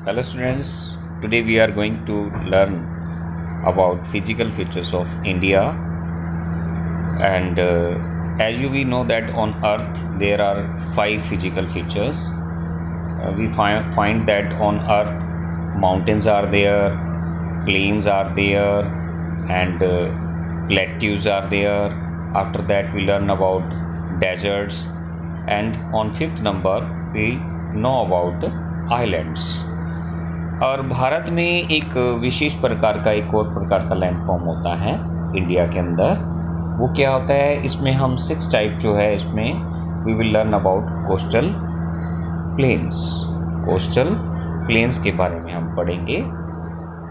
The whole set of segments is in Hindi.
Hello students, today we are going to learn about physical features of India and as we know that on earth there are 5 physical features. We find that on earth mountains are there, plains are there and plateaus are there. After that we learn about deserts and on fifth number we know about islands. और भारत में एक विशेष प्रकार का एक और प्रकार का लैंडफॉर्म होता है इंडिया के अंदर। वो क्या होता है, इसमें हम 6 टाइप जो है इसमें we will learn about coastal plains. Coastal plains के बारे में हम पढ़ेंगे।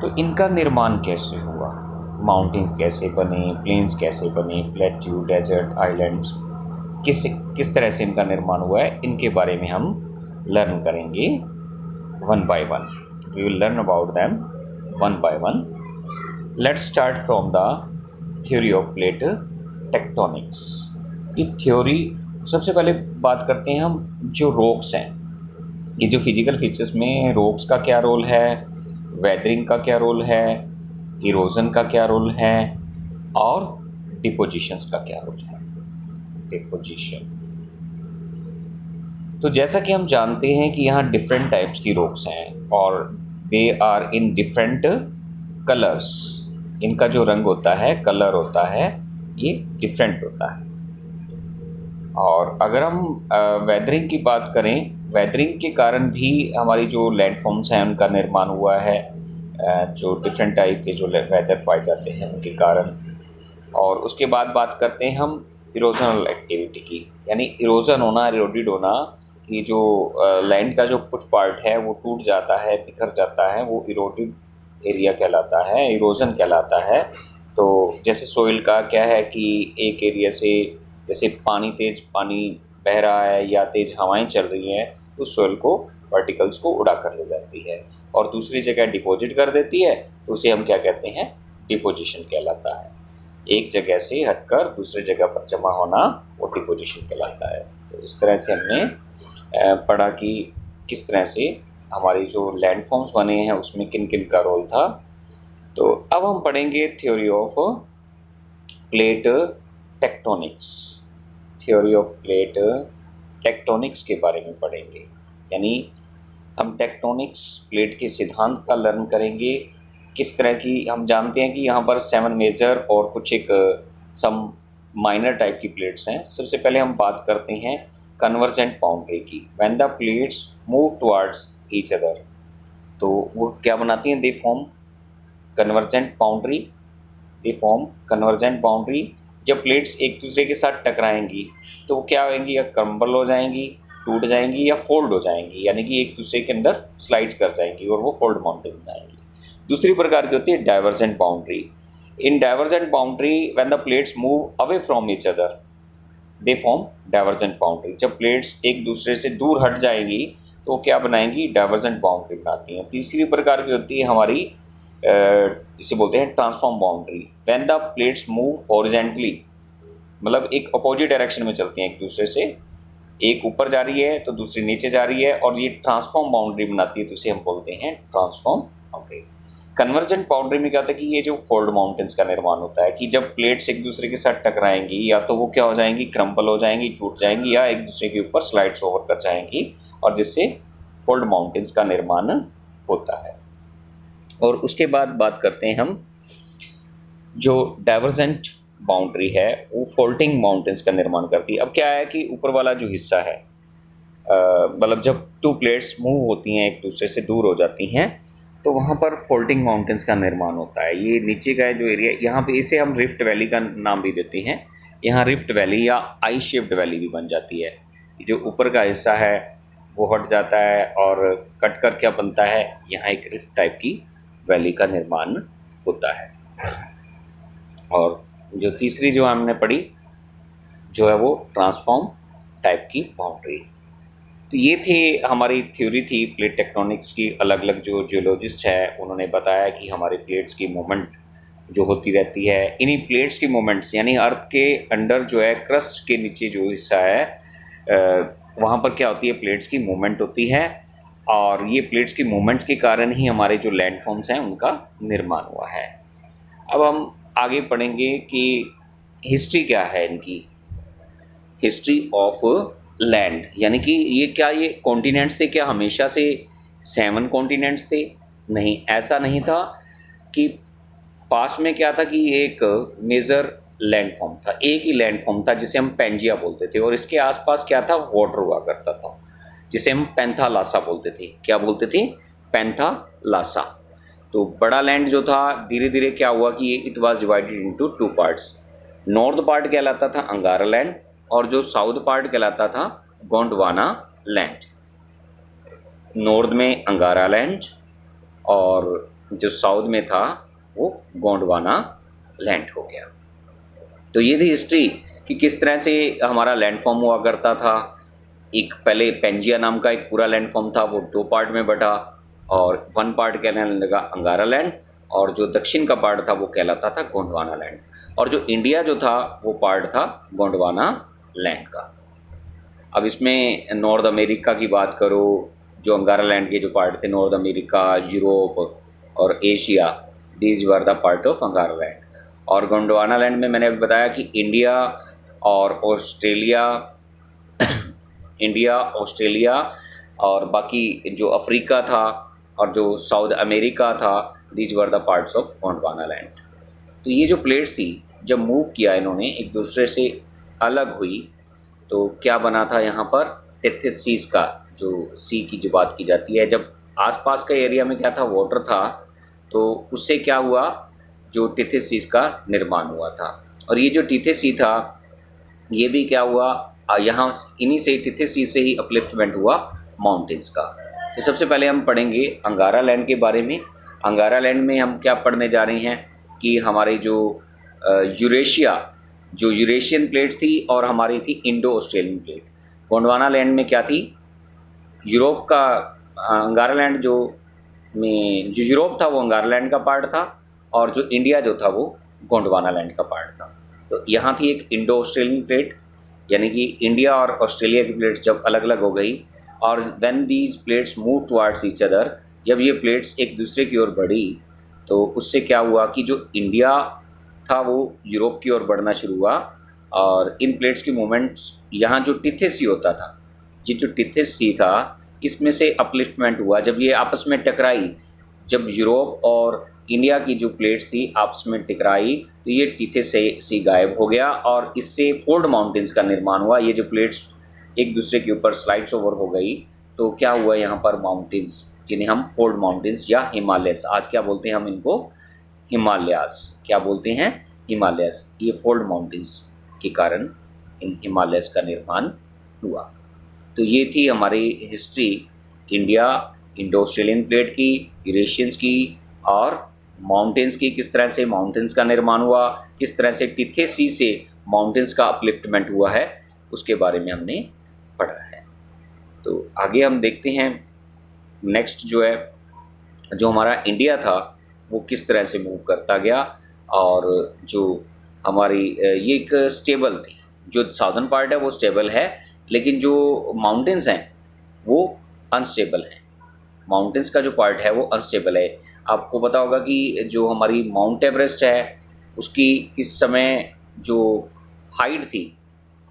तो इनका निर्माण कैसे हुआ, माउंटेन्स कैसे बने, प्लेन्स कैसे बने, प्लेट्यू, डेजर्ट, आइलैंड्स किस तरह से इनका निर्माण हुआ है, इनके बारे में हम लर्न करेंगे one by one. We will learn about them one by one. Let's start from the theory of plate tectonics. ये थ्योरी सबसे पहले बात करते हैं हम जो रॉक्स हैं, ये जो फिजिकल फीचर्स में रॉक्स का क्या रोल है, वेदरिंग का क्या रोल है, इरोजन का क्या रोल है और डिपोजिशंस का क्या रोल है। डिपोजिशन, तो जैसा कि हम जानते हैं कि यहाँ डिफरेंट टाइप्स की रॉक्स हैं और they are in different colours. इनका जो रंग होता है, कलर होता है, ये डिफरेंट होता है। और अगर हम वेदरिंग की बात करें, वेदरिंग के कारण भी हमारी जो लैंडफॉर्म्स हैं उनका निर्माण हुआ है, जो डिफरेंट टाइप के जो वेदर पाए जाते हैं उनके कारण। और उसके बाद बात करते हैं हम इरोजनल एक्टिविटी की, यानी इरोजन होना, इरोडेड होना, कि जो लैंड का जो कुछ पार्ट है वो टूट जाता है, बिखर जाता है, वो इरोडेड एरिया कहलाता है, इरोजन कहलाता है। तो जैसे सोइल का क्या है कि एक एरिया से जैसे तेज पानी बह रहा है या तेज हवाएं चल रही हैं, उस सोइल को, पार्टिकल्स को उड़ा कर ले जाती है और दूसरी जगह डिपॉजिट कर देती है, तो उसे हम क्या कहते हैं, डिपोजिशन कहलाता है। एक जगह से हटकर दूसरी जगह पर जमा होना वो डिपोजिशन कहलाता है। तो इस तरह से हमने पढ़ा कि किस तरह से हमारे जो लैंडफॉर्म्स बने हैं उसमें किन किन का रोल था। तो अब हम पढ़ेंगे theory of plate tectonics. Theory of plate tectonics के बारे में पढ़ेंगे, यानी हम टेक्टोनिक्स प्लेट के सिद्धांत का लर्न करेंगे। किस तरह की, हम जानते हैं कि यहाँ पर 7 मेजर और कुछ एक सम माइनर टाइप की प्लेट्स हैं। सबसे पहले हम बात करते हैं कन्वर्जेंट बाउंड्री की। When the plates move towards each other, तो वो क्या बनाती हैं, they form convergent boundary. They form convergent boundary. जब प्लेट्स एक दूसरे के साथ टकराएंगी तो वो क्या होंगी, या क्रम्बल हो जाएंगी, टूट जाएंगी, या फोल्ड हो जाएंगी, यानी कि एक दूसरे के अंदर स्लाइड कर जाएंगी और वो फोल्ड माउंटेन बनाएंगी। दूसरी प्रकार की होती है divergent boundary. In divergent boundary when the plates move away from each other they form divergent boundary. जब प्लेट्स एक दूसरे से दूर हट जाएंगी तो वो क्या बनाएंगी, डाइवर्जेंट बाउंड्री बनाती हैं। तीसरी प्रकार की होती है हमारी, इसे बोलते हैं transform boundary. When the plates move horizontally, मतलब एक अपोजिट डायरेक्शन में चलती हैं एक दूसरे से, एक ऊपर जा रही है तो दूसरी नीचे जा रही है और ये ट्रांसफॉर्म बाउंड्री बनाती है, तो इसे हम बोलते हैं ट्रांसफॉर्म बाउंड्री। कन्वर्जेंट बाउंड्री में क्या होता है कि ये जो फोल्ड माउंटेन्स का निर्माण होता है कि जब प्लेट्स एक दूसरे के साथ टकराएंगी या तो वो क्या हो जाएंगी, क्रम्पल हो जाएंगी, टूट जाएंगी, या एक दूसरे के ऊपर स्लाइड्स ओवर कर जाएंगी और जिससे फोल्ड माउंटेन्स का निर्माण होता है। और उसके बाद बात करते हैं हम जो डाइवर्जेंट बाउंड्री है वो फोल्डिंग माउंटेन्स का निर्माण करती है। अब क्या है कि ऊपर वाला जो हिस्सा है, मतलब जब 2 प्लेट्स मूव होती हैं एक दूसरे से दूर हो जाती हैं तो वहाँ पर फोल्डिंग माउंटेन्स का निर्माण होता है। ये नीचे का जो एरिया, यहाँ पे इसे हम रिफ्ट वैली का नाम भी देते हैं। यहाँ रिफ्ट वैली या आई शेप्ड वैली भी बन जाती है। जो ऊपर का हिस्सा है वो हट जाता है और कट कर क्या बनता है, यहाँ एक रिफ्ट टाइप की वैली का निर्माण होता है। और जो तीसरी जो हमने पढ़ी जो है वो ट्रांसफॉर्म टाइप की बाउंड्री। तो ये थे हमारी थ्योरी थी प्लेट टेक्टोनिक्स की। अलग अलग जो जियोलॉजिस्ट है उन्होंने बताया कि हमारे प्लेट्स की मूवमेंट जो होती रहती है, इन्हीं प्लेट्स की मूवमेंट्स, यानी अर्थ के अंडर जो है, क्रस्ट के नीचे जो हिस्सा है वहाँ पर क्या होती है, प्लेट्स की मूवमेंट होती है। और ये प्लेट्स की मूवमेंट्स के कारण ही हमारे जो लैंडफॉर्म्स हैं उनका निर्माण हुआ है। अब हम आगे पढ़ेंगे कि हिस्ट्री क्या है इनकी। हिस्ट्री ऑफ लैंड, यानी कि ये कॉन्टिनेंट्स थे क्या हमेशा से 7 कॉन्टिनेंट्स थे? नहीं, ऐसा नहीं था। कि पास्ट में क्या था कि एक मेजर लैंडफॉर्म था, एक ही लैंडफॉर्म था जिसे हम पेंजिया बोलते थे, और इसके आसपास क्या था, वाटर हुआ करता था जिसे हम पैंथालासा बोलते थे। क्या बोलते थे? पैंथालासा। तो बड़ा लैंड जो था धीरे धीरे क्या हुआ कि it was divided into 2 parts. North part कहलाता था अंगारा लैंड और जो साउथ पार्ट कहलाता था गोंडवाना लैंड। नॉर्थ में अंगारा लैंड और जो साउथ में था वो गोंडवाना लैंड हो गया। तो ये थी हिस्ट्री कि किस तरह से हमारा लैंड फॉर्म हुआ करता था। एक पहले पेंजिया नाम का एक पूरा लैंड फॉर्म था, वो 2 पार्ट में बटा और 1 पार्ट कहलाने लगा अंगारा लैंड और जो दक्षिण का पार्ट था वो कहलाता था गोंडवाना लैंड, और जो इंडिया जो था वो पार्ट था गोंडवाना लैंड का। अब इसमें नॉर्थ अमेरिका की बात करो, जो अंगारा लैंड के जो पार्ट थे, नॉर्थ अमेरिका, यूरोप और Asia, these were the part of अंगारा लैंड। और गोंडवाना लैंड में मैंने अभी बताया कि इंडिया और ऑस्ट्रेलिया इंडिया, ऑस्ट्रेलिया और बाकी जो अफ्रीका था और जो साउथ अमेरिका था, these were the parts of Gondwana land. तो ये जो प्लेट्स थी जब मूव किया इन्होंने एक दूसरे से अलग हुई तो क्या बना था यहाँ पर, टेथिस सीज का, जो सी की जो बात की जाती है, जब आसपास का एरिया में क्या था, वाटर था, तो उससे क्या हुआ, जो टेथिस सीज का निर्माण हुआ था। और ये जो टेथिस सी था ये भी क्या हुआ, यहाँ इन्हीं से टेथिस सी से ही अपलिफ्टमेंट हुआ माउंटेन्स का। तो सबसे पहले हम पढ़ेंगे अंगारा लैंड के बारे में। अंगारा लैंड में हम क्या पढ़ने जा रहे हैं कि हमारी जो यूरेशिया, जो यूरेशियन प्लेट्स थी और हमारी थी Indo Australian plate. Gondwana land में क्या थी, यूरोप का अंगारा लैंड जो यूरोप था वो अंगारा लैंड का पार्ट था और जो इंडिया जो था वो गोंडवाना लैंड का पार्ट था। तो यहाँ थी एक इंडो ऑस्ट्रेलियन प्लेट, यानी कि इंडिया और ऑस्ट्रेलिया की प्लेट्स जब अलग अलग हो गई और when these plates move towards each other, जब ये प्लेट्स एक दूसरे की ओर बढ़ी तो उससे क्या हुआ कि जो इंडिया था वो यूरोप की ओर बढ़ना शुरू हुआ और इन प्लेट्स की मूवमेंट्स, यहाँ जो टिथेस सी होता था, ये जो टिथेस सी था इसमें से अपलिफ्टमेंट हुआ जब ये आपस में टकराई। जब यूरोप और इंडिया की जो प्लेट्स थी आपस में टकराई तो ये टिथेस सी गायब हो गया और इससे फोल्ड माउंटेन्स का निर्माण हुआ। ये जो प्लेट्स एक दूसरे के ऊपर स्लाइड्स ओवर हो गई तो क्या हुआ, यहाँ पर माउंटेन्स जिन्हें हम फोल्ड माउंटेन्स या हिमालयस, आज क्या बोलते हैं हम इनको, हिमालयास, क्या बोलते हैं, हिमालयस, ये फोल्ड माउंटेन्स के कारण इन हिमालयस का निर्माण हुआ। तो ये थी हमारी history India, Indo Australian plate की, यूरेशियंस की और माउंटेन्स की, किस तरह से माउंटेन्स का निर्माण हुआ, किस तरह से टिथेस सी से माउंटेन्स का अपलिफ्टमेंट हुआ है, उसके बारे में हमने पढ़ा है। तो आगे हम देखते हैं नेक्स्ट जो है, जो हमारा इंडिया था वो किस तरह से मूव करता गया और जो हमारी ये एक स्टेबल थी, जो साउदर्न पार्ट है वो स्टेबल है लेकिन जो माउंटेन्स हैं वो अनस्टेबल हैं। माउंटेन्स का जो पार्ट है वो अनस्टेबल है। आपको पता होगा कि जो हमारी माउंट एवरेस्ट है उसकी किस समय जो हाइट थी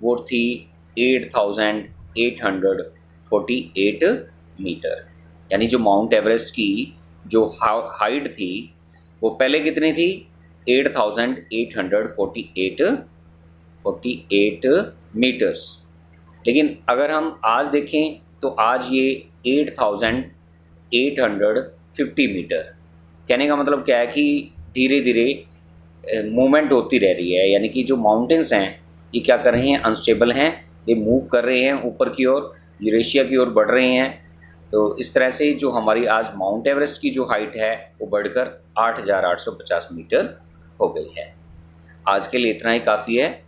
वो थी 8,848 मीटर, यानी जो माउंट एवरेस्ट की जो हाइट थी वो पहले कितनी थी, 8,848 मीटर्स। लेकिन अगर हम आज देखें तो आज ये 8,850 मीटर। कहने का मतलब क्या है कि धीरे धीरे मूवमेंट होती रह रही है, यानी कि जो माउंटेन्स हैं ये क्या कर रहे हैं, अनस्टेबल हैं, ये मूव कर रहे हैं ऊपर की ओर, यूरेशिया की ओर बढ़ रहे हैं। तो इस तरह से जो हमारी आज माउंट एवरेस्ट की जो हाइट है वो बढ़कर 8,850 मीटर हो गई है। आज के लिए इतना ही काफ़ी है।